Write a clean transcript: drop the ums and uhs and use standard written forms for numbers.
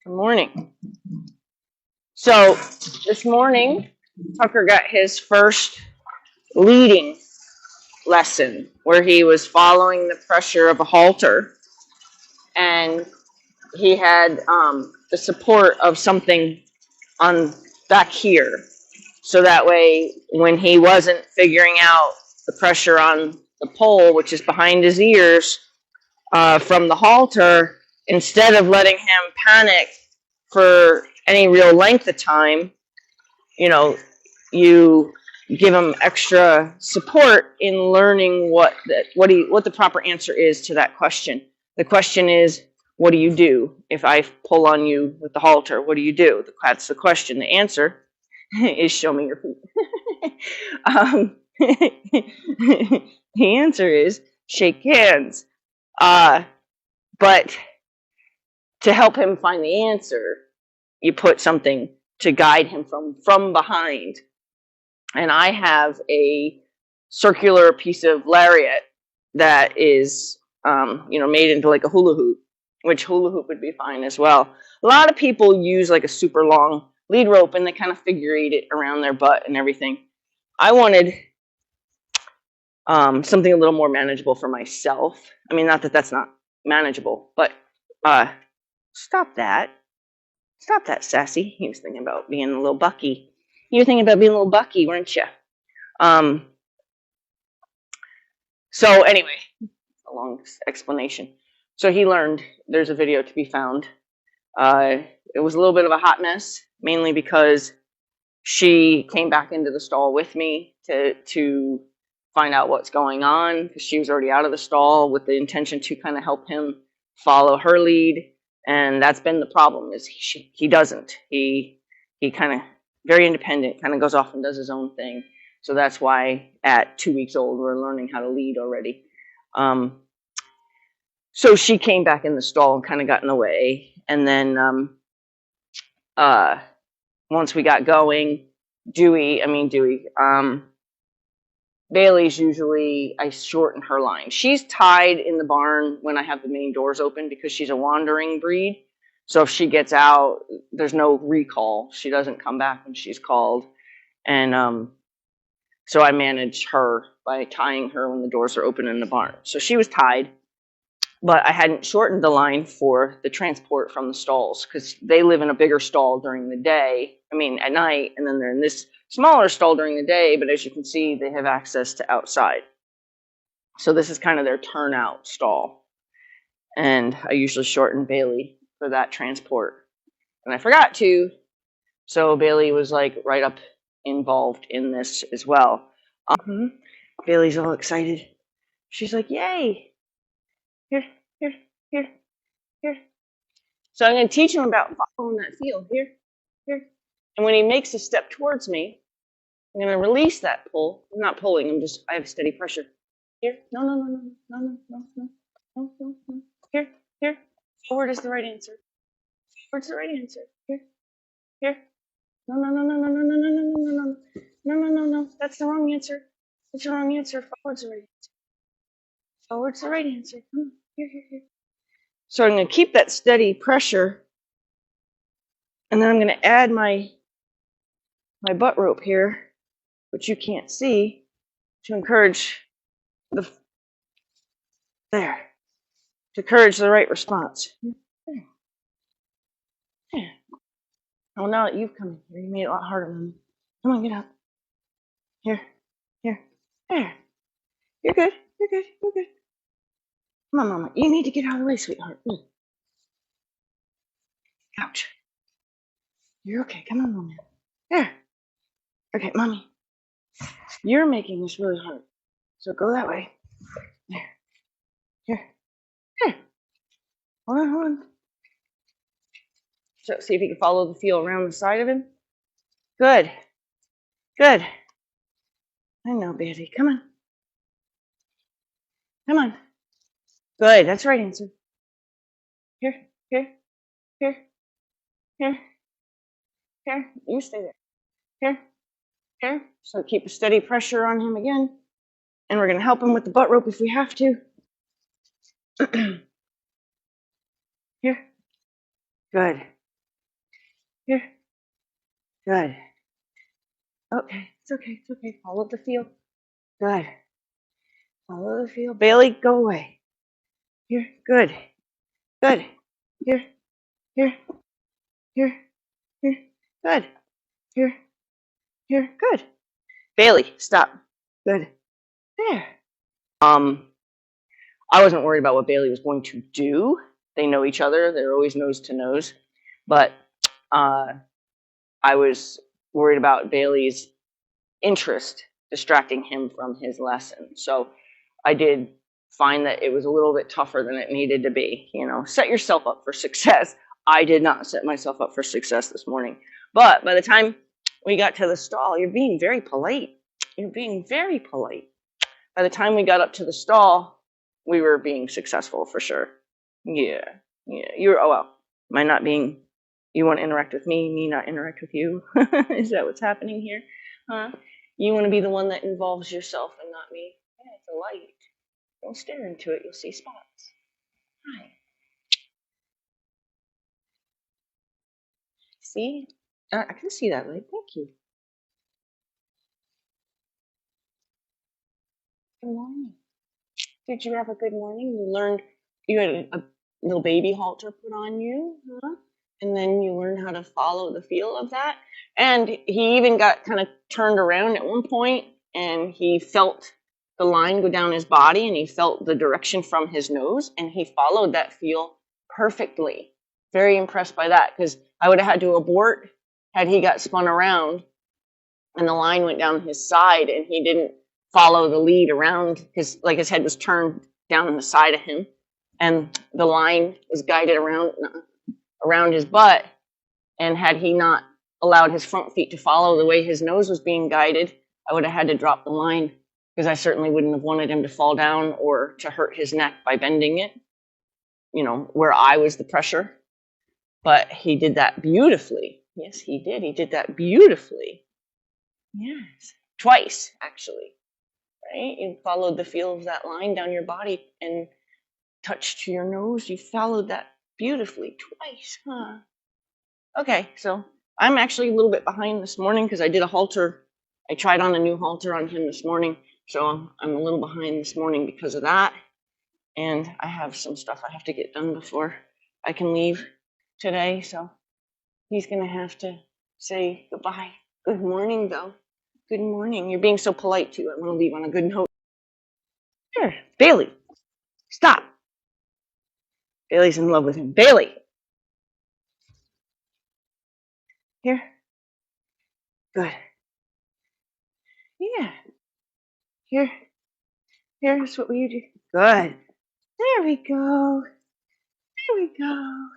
Good morning. So this morning, Tucker got his first leading lesson where he was following the pressure of a halter, and he had the support of something on back here. So that way, when he wasn't figuring out the pressure on the pole, which is behind his ears, from the halter, instead of letting him panic for any real length of time, you know, you give him extra support in learning what the proper answer is to that question. The question is, what do you do if I pull on you with the halter? What do you do? That's the question. The answer is show me your feet. The answer is shake hands. But to help him find the answer, you put something to guide him from behind. And I have a circular piece of lariat that is, made into like a hula hoop, which hula hoop would be fine as well. A lot of people use like a super long lead rope and they kind of figure eight it around their butt and everything. I wanted something a little more manageable for myself. I mean, not that that's not manageable, but stop that, Sassy. He was thinking about being a little Bucky. You were thinking about being a little Bucky, weren't you? So anyway, a long explanation. So he learned. There's a video to be found. It was a little bit of a hot mess, mainly because she came back into the stall with me to find out what's going on, because she was already out of the stall with the intention to kind of help him follow her lead. And that's been the problem, is he doesn't. He kind of very independent, kind of goes off and does his own thing. So that's why at 2 weeks old, we're learning how to lead already. So she came back in the stall and kind of got in the way. And then once we got going, Bailey's usually, I shorten her line. She's tied in the barn when I have the main doors open because she's a wandering breed. So if she gets out, there's no recall. She doesn't come back when she's called. And so I manage her by tying her when the doors are open in the barn. So she was tied, but I hadn't shortened the line for the transport from the stalls because they live in a bigger stall during the day. At night, and then they're in this smaller stall during the day, but as you can see, they have access to outside. So this is kind of their turnout stall. And I usually shorten Bailey for that transport. And I forgot to, so Bailey was like right up involved in this as well. Bailey's all excited. She's like, yay! Here. So I'm going to teach him about following that feel. Here. And when he makes a step towards me, I'm going to release that pull. I'm not pulling, I have steady pressure. Here. No. Here. Forward is the right answer. Forward's the right answer. Here. No. That's the wrong answer. That's the wrong answer. Forward's the right answer. Forward's the right answer. Come on. Here. So I'm going to keep that steady pressure. And then I'm going to add my butt rope here, which you can't see, to encourage to encourage the right response. There. Oh, now that you've come in here, you made it a lot harder than me. Come on, get up. Here. There. You're good. Come on, Mama. You need to get out of the way, sweetheart. Ouch. You're okay. Come on, Mama. There. Okay, Mommy. You're making this really hard. So go that way. There. Here. Hold on. So see if you can follow the feel around the side of him. Good. I know, baby. Come on. Good. That's the right answer. Here. You stay there. Here. So keep a steady pressure on him again. And we're going to help him with the butt rope if we have to. Here. Good. Here. Good. Okay, it's okay, it's okay. Follow the feel. Good. Follow the feel. Bailey, go away. Here. Good. Good. Here. Here. Here. Here. Good. Here. Here. Good. Bailey, stop. Good. There. I wasn't worried about what Bailey was going to do. They know each other. They're always nose to nose. But I was worried about Bailey's interest distracting him from his lesson. So I did find that it was a little bit tougher than it needed to be. You know, set yourself up for success. I did not set myself up for success this morning. But by the time we got to the stall, you're being very polite. You're being very polite. By the time we got up to the stall, we were being successful for sure. Yeah. You're, oh well, am I not being, you want to interact with me not interact with you? Is that what's happening here? Huh? You want to be the one that involves yourself and not me? Yeah, it's a light. Don't stare into it, you'll see spots. Hi. See? I can see that light. Thank you. Good morning. Did you have a good morning? You learned, you had a little baby halter put on you, huh? And then you learned how to follow the feel of that. And he even got kind of turned around at one point, and he felt the line go down his body, and he felt the direction from his nose, and he followed that feel perfectly. Very impressed by that, because I would have had to abort had he got spun around and the line went down his side and he didn't follow the lead around his, like his head was turned down the side of him and the line was guided around his butt. And had he not allowed his front feet to follow the way his nose was being guided, I would have had to drop the line, because I certainly wouldn't have wanted him to fall down or to hurt his neck by bending it, you know, where I was the pressure. But he did that beautifully. Yes, he did. He did that beautifully. Yes. Twice, actually. Right? You followed the feel of that line down your body and touched to your nose. You followed that beautifully twice, huh? Okay, so I'm actually a little bit behind this morning because I did a halter. I tried on a new halter on him this morning, so I'm a little behind this morning because of that. And I have some stuff I have to get done before I can leave today, so he's going to have to say goodbye. Good morning, though. Good morning. You're being so polite, too. I want to leave on a good note. Here, Bailey, stop. Bailey's in love with him. Bailey. Here. Good. Yeah. Here. Here's what will you do? Good. There we go. There we go.